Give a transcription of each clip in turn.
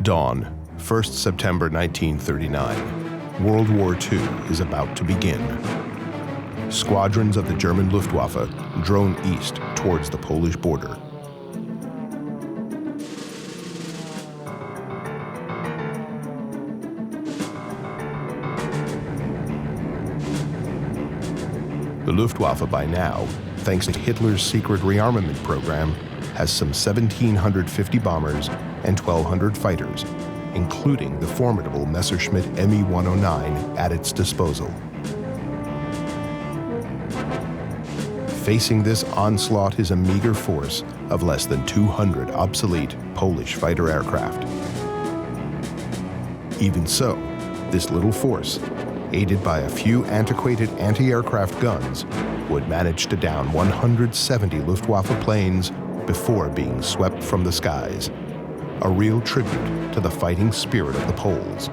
Dawn, 1st September 1939. World War II is about to begin. Squadrons of the German Luftwaffe drone east towards the Polish border. The Luftwaffe by now, thanks to Hitler's secret rearmament program, has some 1,750 bombers and 1,200 fighters, including the formidable Messerschmitt Me-109 at its disposal. Facing this onslaught is a meager force of less than 200 obsolete Polish fighter aircraft. Even so, this little force, aided by a few antiquated anti-aircraft guns, would manage to down 170 Luftwaffe planes before being swept from the skies. A real tribute to the fighting spirit of the Poles.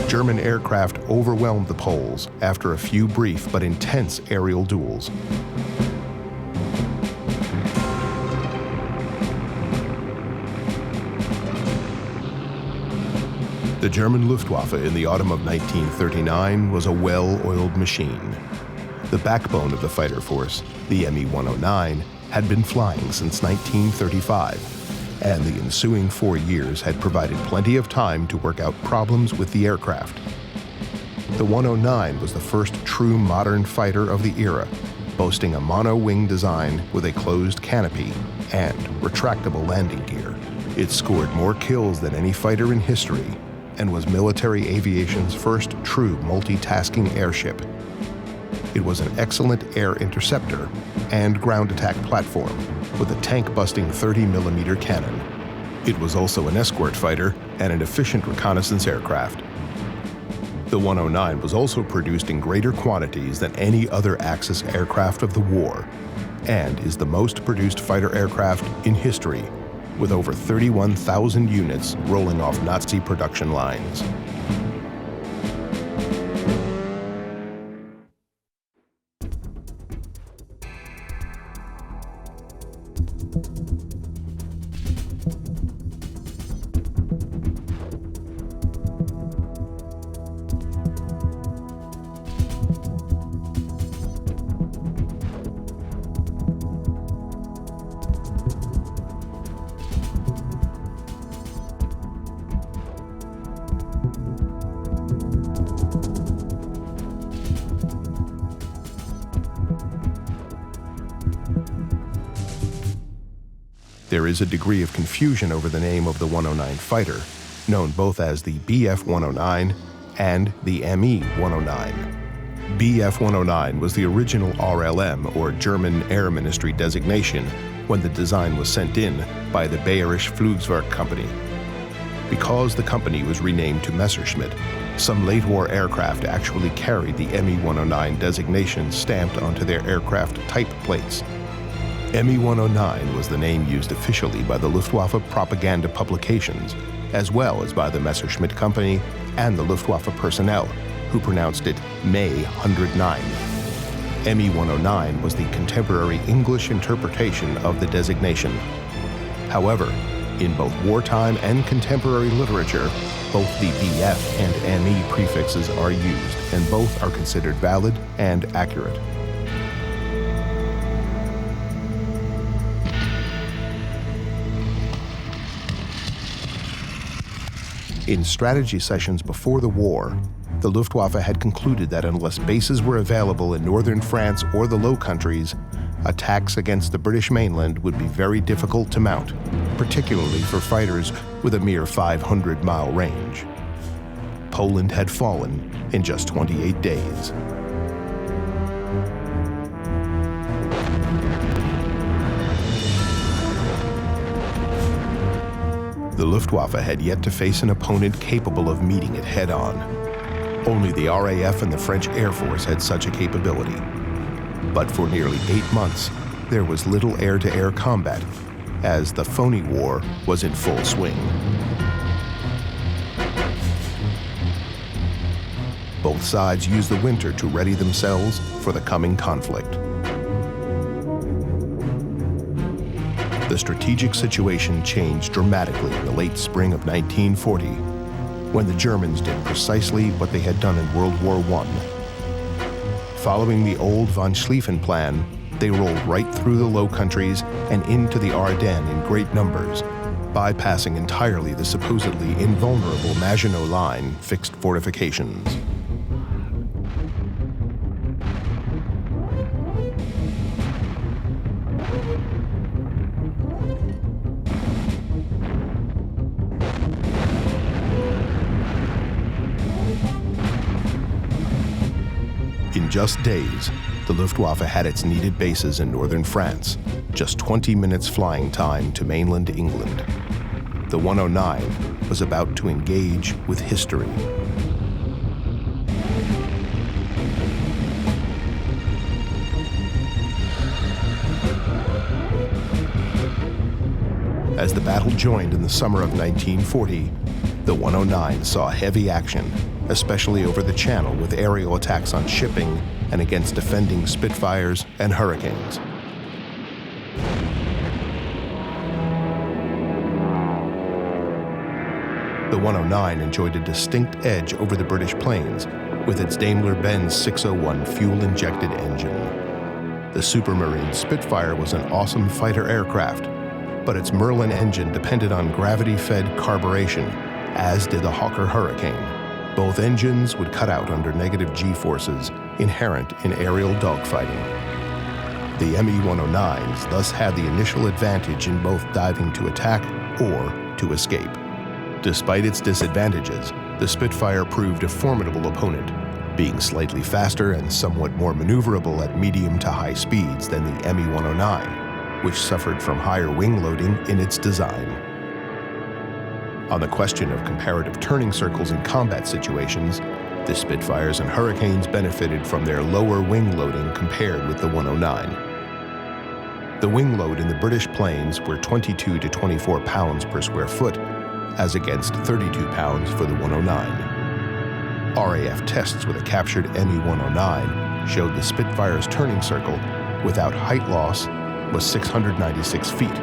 German aircraft overwhelmed the Poles after a few brief but intense aerial duels. The German Luftwaffe in the autumn of 1939 was a well-oiled machine. The backbone of the fighter force, the Me-109, had been flying since 1935, and the ensuing 4 years had provided plenty of time to work out problems with the aircraft. The 109 was the first true modern fighter of the era, boasting a mono-wing design with a closed canopy and retractable landing gear. It scored more kills than any fighter in history, and was military aviation's first true multitasking airship. It was an excellent air interceptor and ground attack platform with a tank-busting 30mm cannon. It was also an escort fighter and an efficient reconnaissance aircraft. The 109 was also produced in greater quantities than any other Axis aircraft of the war, and is the most produced fighter aircraft in history, with over 31,000 units rolling off Nazi production lines. There is a degree of confusion over the name of the 109 fighter, known both as the Bf-109 and the Me-109. Bf-109 was the original RLM, or German Air Ministry designation, when the design was sent in by the Bayerische Flugzeug Company. Because the company was renamed to Messerschmitt, some late-war aircraft actually carried the Me-109 designation stamped onto their aircraft type plates. Me-109 was the name used officially by the Luftwaffe propaganda publications, as well as by the Messerschmitt Company and the Luftwaffe personnel, who pronounced it Me-109. Me-109 was the contemporary English interpretation of the designation. However, in both wartime and contemporary literature, both the Bf and Me prefixes are used, and both are considered valid and accurate. In strategy sessions before the war, the Luftwaffe had concluded that unless bases were available in northern France or the Low Countries, attacks against the British mainland would be very difficult to mount, particularly for fighters with a mere 500-mile range. Poland had fallen in just 28 days. The Luftwaffe had yet to face an opponent capable of meeting it head-on. Only the RAF and the French Air Force had such a capability. But for nearly 8 months, there was little air-to-air combat, as the phony war was in full swing. Both sides used the winter to ready themselves for the coming conflict. The strategic situation changed dramatically in the late spring of 1940, when the Germans did precisely what they had done in World War I. Following the old von Schlieffen plan, they rolled right through the Low Countries and into the Ardennes in great numbers, bypassing entirely the supposedly invulnerable Maginot Line fixed fortifications. In just days, the Luftwaffe had its needed bases in northern France, just 20 minutes flying time to mainland England. The 109 was about to engage with history. As the battle joined in the summer of 1940, the 109 saw heavy action, especially over the Channel with aerial attacks on shipping and against defending Spitfires and Hurricanes. The 109 enjoyed a distinct edge over the British planes with its Daimler-Benz 601 fuel-injected engine. The Supermarine Spitfire was an awesome fighter aircraft, but its Merlin engine depended on gravity-fed carburation, as did the Hawker Hurricane. Both engines would cut out under negative G-forces inherent in aerial dogfighting. The Me-109s thus had the initial advantage in both diving to attack or to escape. Despite its disadvantages, the Spitfire proved a formidable opponent, being slightly faster and somewhat more maneuverable at medium to high speeds than the Me-109, which suffered from higher wing loading in its design. On the question of comparative turning circles in combat situations, the Spitfires and Hurricanes benefited from their lower wing loading compared with the 109. The wing load in the British planes were 22 to 24 pounds per square foot, as against 32 pounds for the 109. RAF tests with a captured Me-109 showed the Spitfire's turning circle, without height loss, was 696 feet,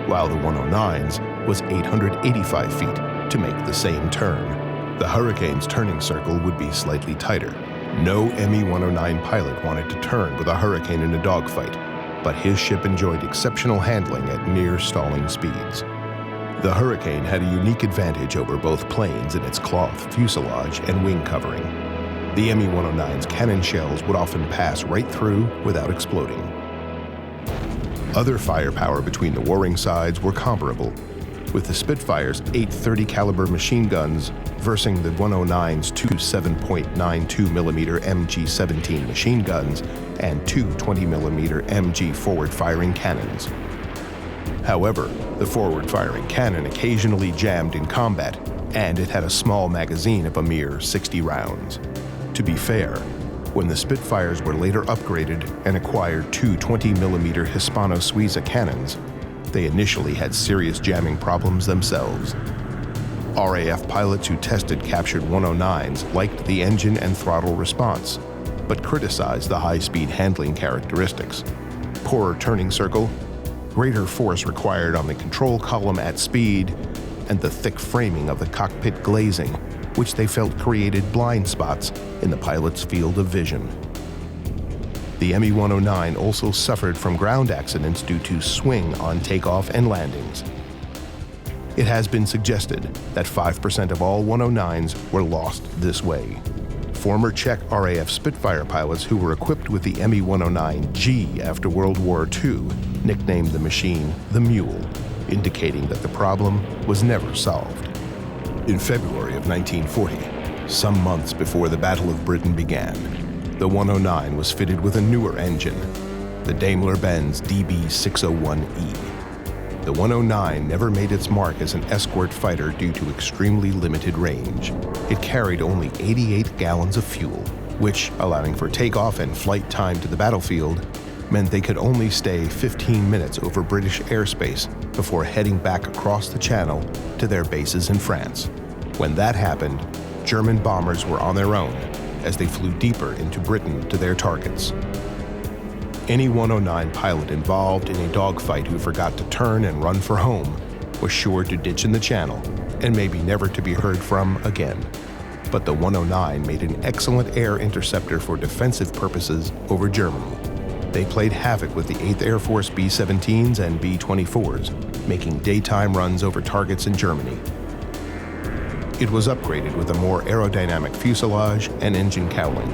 while the 109's was 885 feet to make the same turn. The Hurricane's turning circle would be slightly tighter. No Me-109 pilot wanted to turn with a Hurricane in a dogfight, but his ship enjoyed exceptional handling at near stalling speeds. The Hurricane had a unique advantage over both planes in its cloth fuselage and wing covering. The Me-109's cannon shells would often pass right through without exploding. Other firepower between the warring sides were comparable, with the Spitfire's 830 caliber machine guns versus the 109's two 7.92mm MG-17 machine guns and two 20mm MG forward-firing cannons. However, the forward-firing cannon occasionally jammed in combat, and it had a small magazine of a mere 60 rounds. To be fair, when the Spitfires were later upgraded and acquired two 20mm Hispano-Suiza cannons, they initially had serious jamming problems themselves. RAF pilots who tested captured 109s liked the engine and throttle response, but criticized the high-speed handling characteristics. Poorer turning circle, greater force required on the control column at speed, and the thick framing of the cockpit glazing, which they felt created blind spots in the pilot's field of vision. The Me-109 also suffered from ground accidents due to swing on takeoff and landings. It has been suggested that 5% of all 109s were lost this way. Former Czech RAF Spitfire pilots who were equipped with the Me-109G after World War II nicknamed the machine the Mule, indicating that the problem was never solved. In February of 1940, some months before the Battle of Britain began, the 109 was fitted with a newer engine, the Daimler-Benz DB601E. The 109 never made its mark as an escort fighter due to extremely limited range. It carried only 88 gallons of fuel, which, allowing for takeoff and flight time to the battlefield, meant they could only stay 15 minutes over British airspace before heading back across the Channel to their bases in France. When that happened, German bombers were on their own as they flew deeper into Britain to their targets. Any 109 pilot involved in a dogfight who forgot to turn and run for home was sure to ditch in the Channel and maybe never to be heard from again. But the 109 made an excellent air interceptor for defensive purposes over Germany. They played havoc with the 8th Air Force B-17s and B-24s, making daytime runs over targets in Germany. It was upgraded with a more aerodynamic fuselage and engine cowling.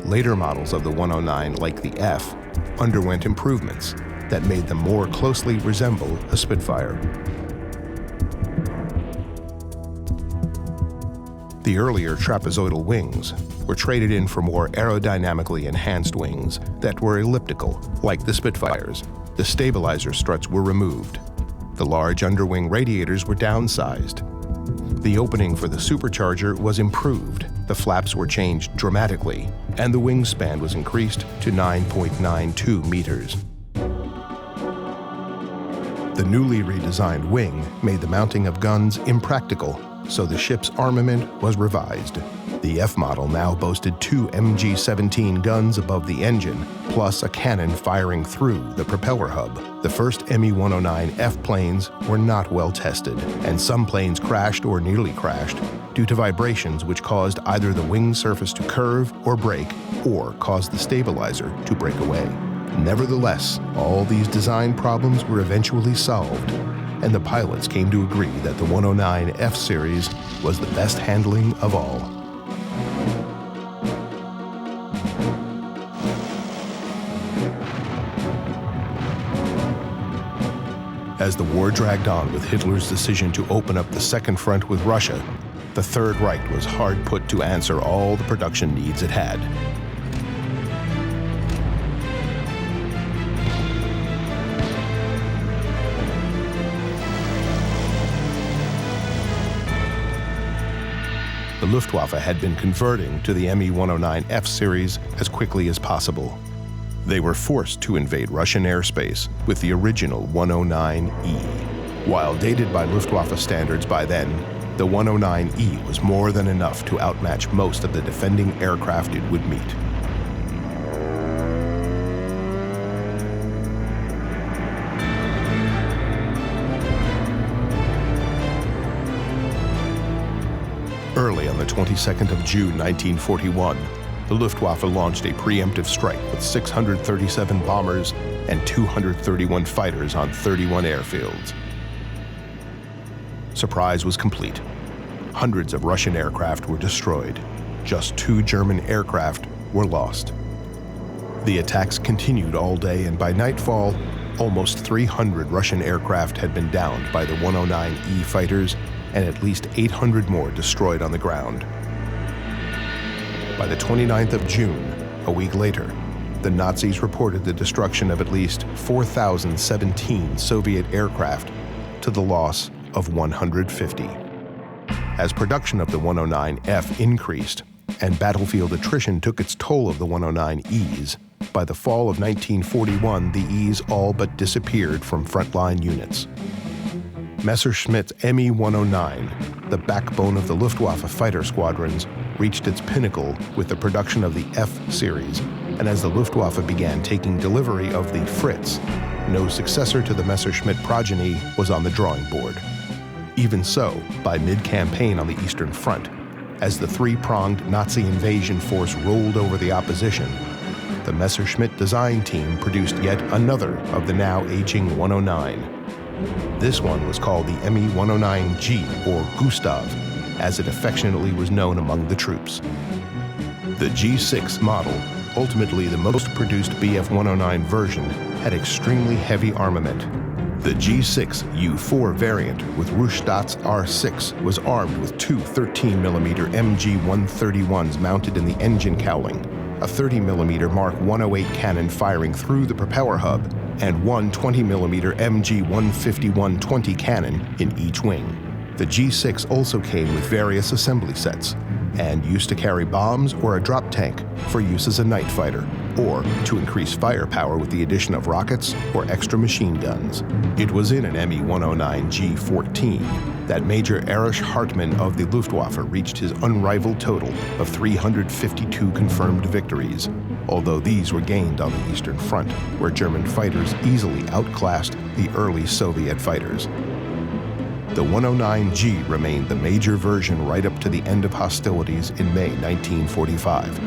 Later models of the 109, like the F, underwent improvements that made them more closely resemble a Spitfire. The earlier trapezoidal wings were traded in for more aerodynamically enhanced wings that were elliptical, like the Spitfires. The stabilizer struts were removed. The large underwing radiators were downsized. The opening for the supercharger was improved. The flaps were changed dramatically, and the wingspan was increased to 9.92 meters. The newly redesigned wing made the mounting of guns impractical, so the ship's armament was revised. The F model now boasted 2 MG-17 guns above the engine, plus a cannon firing through the propeller hub. The first Me-109 F planes were not well tested, and some planes crashed or nearly crashed due to vibrations which caused either the wing surface to curve or break, or caused the stabilizer to break away. Nevertheless, all these design problems were eventually solved, and the pilots came to agree that the 109 F series was the best handling of all. As the war dragged on with Hitler's decision to open up the second front with Russia, the Third Reich was hard put to answer all the production needs it had. The Luftwaffe had been converting to the Me-109 F series as quickly as possible. They were forced to invade Russian airspace with the original 109E. While dated by Luftwaffe standards by then, the 109E was more than enough to outmatch most of the defending aircraft it would meet. Early on the 22nd of June 1941, the Luftwaffe launched a preemptive strike with 637 bombers and 231 fighters on 31 airfields. Surprise was complete. Hundreds of Russian aircraft were destroyed. Just 2 German aircraft were lost. The attacks continued all day, and by nightfall, almost 300 Russian aircraft had been downed by the 109E fighters, and at least 800 more destroyed on the ground. By the 29th of June, a week later, the Nazis reported the destruction of at least 4,017 Soviet aircraft to the loss of 150. As production of the 109F increased and battlefield attrition took its toll of the 109Es, by the fall of 1941, the Es all but disappeared from frontline units. Messerschmitt's Me-109, the backbone of the Luftwaffe fighter squadrons, reached its pinnacle with the production of the F series, and as the Luftwaffe began taking delivery of the Fritz, no successor to the Messerschmitt progeny was on the drawing board. Even so, by mid-campaign on the Eastern Front, as the 3-pronged Nazi invasion force rolled over the opposition, the Messerschmitt design team produced yet another of the now aging 109. This one was called the Me-109G, or Gustav, as it affectionately was known among the troops. The G6 model, ultimately the most produced Bf-109 version, had extremely heavy armament. The G6 U4 variant with Ruhstadt's R6 was armed with two 13mm MG-131s mounted in the engine cowling, a 30mm Mark 108 cannon firing through the propeller hub, and one 20mm MG-151-20 cannon in each wing. The G6 also came with various assembly sets, and used to carry bombs or a drop tank for use as a night fighter, or to increase firepower with the addition of rockets or extra machine guns. It was in an Me-109 G14 that Major Erich Hartmann of the Luftwaffe reached his unrivaled total of 352 confirmed victories, although these were gained on the Eastern Front, where German fighters easily outclassed the early Soviet fighters. The 109G remained the major version right up to the end of hostilities in May 1945.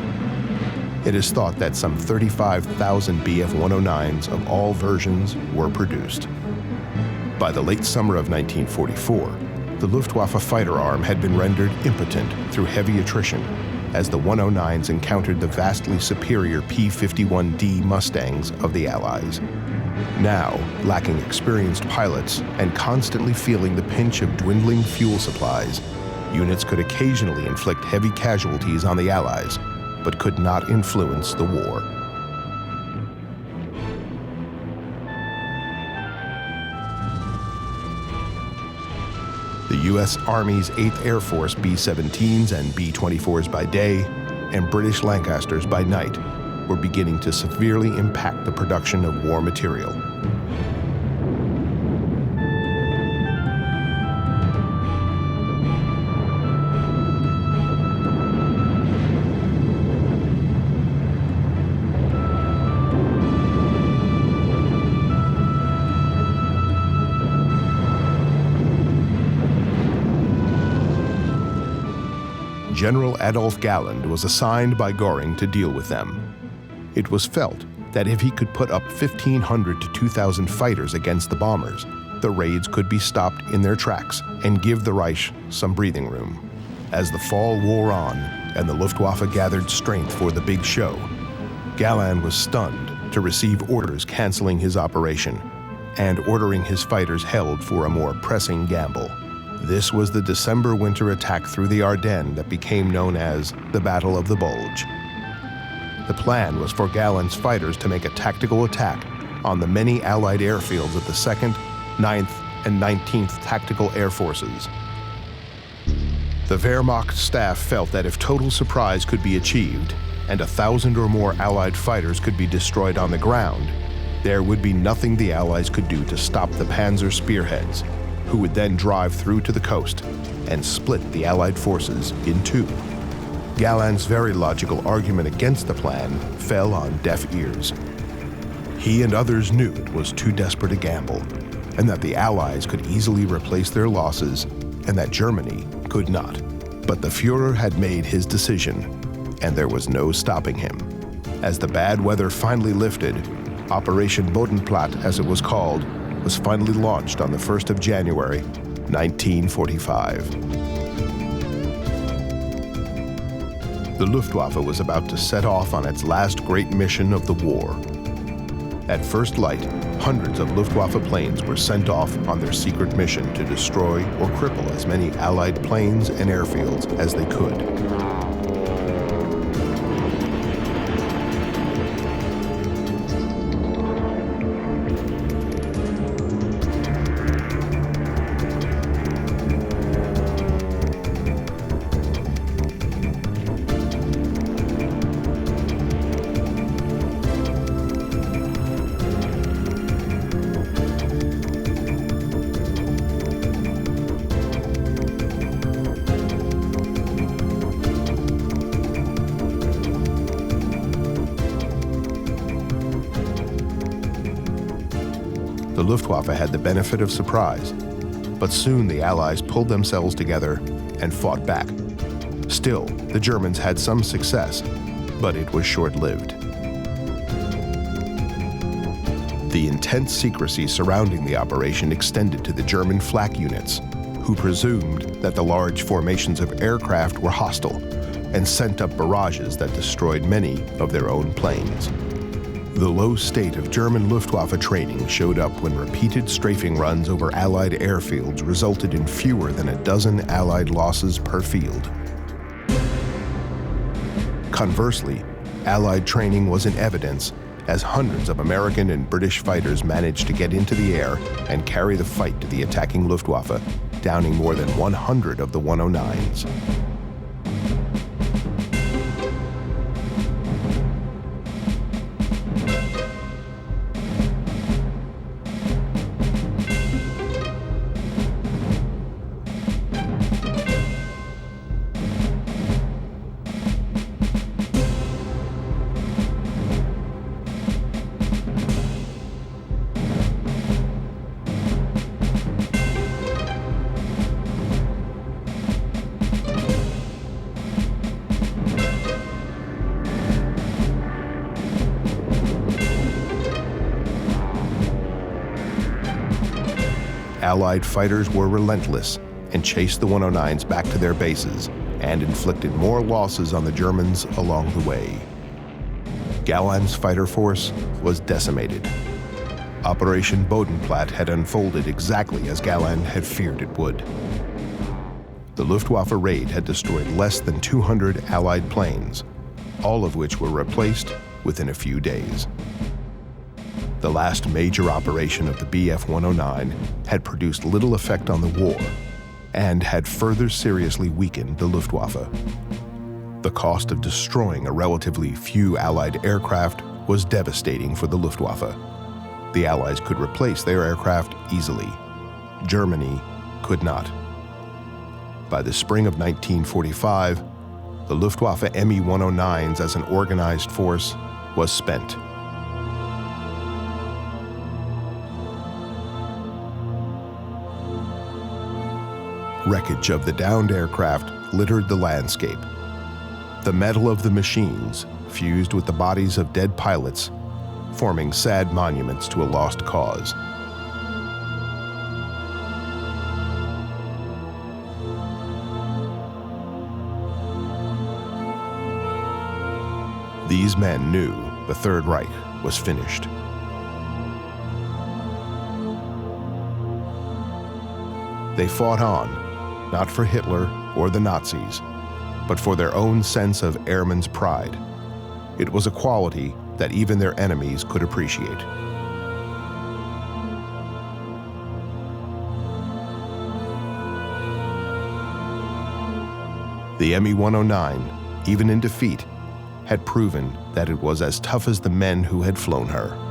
It is thought that some 35,000 Bf-109s of all versions were produced. By the late summer of 1944, the Luftwaffe fighter arm had been rendered impotent through heavy attrition, as the 109s encountered the vastly superior P-51D Mustangs of the Allies. Now, lacking experienced pilots and constantly feeling the pinch of dwindling fuel supplies, units could occasionally inflict heavy casualties on the Allies, but could not influence the war. The U.S. Army's 8th Air Force B-17s and B-24s by day and British Lancasters by night were beginning to severely impact the production of war material. General Adolf Galland was assigned by Göring to deal with them. It was felt that if he could put up 1,500 to 2,000 fighters against the bombers, the raids could be stopped in their tracks and give the Reich some breathing room. As the fall wore on and the Luftwaffe gathered strength for the big show, Galland was stunned to receive orders canceling his operation and ordering his fighters held for a more pressing gamble. This was the December-winter attack through the Ardennes that became known as the Battle of the Bulge. The plan was for Galland's fighters to make a tactical attack on the many Allied airfields of the 2nd, 9th, and 19th Tactical Air Forces. The Wehrmacht staff felt that if total surprise could be achieved and 1,000 or more Allied fighters could be destroyed on the ground, there would be nothing the Allies could do to stop the Panzer spearheads, who would then drive through to the coast and split the Allied forces in two. Galland's very logical argument against the plan fell on deaf ears. He and others knew it was too desperate a gamble, and that the Allies could easily replace their losses, and that Germany could not. But the Führer had made his decision, and there was no stopping him. As the bad weather finally lifted, Operation Bodenplatte, as it was called, was finally launched on the 1st of January, 1945. The Luftwaffe was about to set off on its last great mission of the war. At first light, hundreds of Luftwaffe planes were sent off on their secret mission to destroy or cripple as many Allied planes and airfields as they could. The Luftwaffe had the benefit of surprise, but soon the Allies pulled themselves together and fought back. Still, the Germans had some success, but it was short-lived. The intense secrecy surrounding the operation extended to the German flak units, who presumed that the large formations of aircraft were hostile and sent up barrages that destroyed many of their own planes. The low state of German Luftwaffe training showed up when repeated strafing runs over Allied airfields resulted in fewer than a dozen Allied losses per field. Conversely, Allied training was in evidence as hundreds of American and British fighters managed to get into the air and carry the fight to the attacking Luftwaffe, downing more than 100 of the 109s. Allied fighters were relentless and chased the 109s back to their bases and inflicted more losses on the Germans along the way. Galland's fighter force was decimated. Operation Bodenplatte had unfolded exactly as Galland had feared it would. The Luftwaffe raid had destroyed less than 200 Allied planes, all of which were replaced within a few days. The last major operation of the Bf 109 had produced little effect on the war and had further seriously weakened the Luftwaffe. The cost of destroying a relatively few Allied aircraft was devastating for the Luftwaffe. The Allies could replace their aircraft easily. Germany could not. By the spring of 1945, the Luftwaffe Me-109s as an organized force was spent. Wreckage of the downed aircraft littered the landscape. The metal of the machines fused with the bodies of dead pilots, forming sad monuments to a lost cause. These men knew the Third Reich was finished. They fought on, not for Hitler or the Nazis, but for their own sense of airman's pride. It was a quality that even their enemies could appreciate. The Me-109, even in defeat, had proven that it was as tough as the men who had flown her.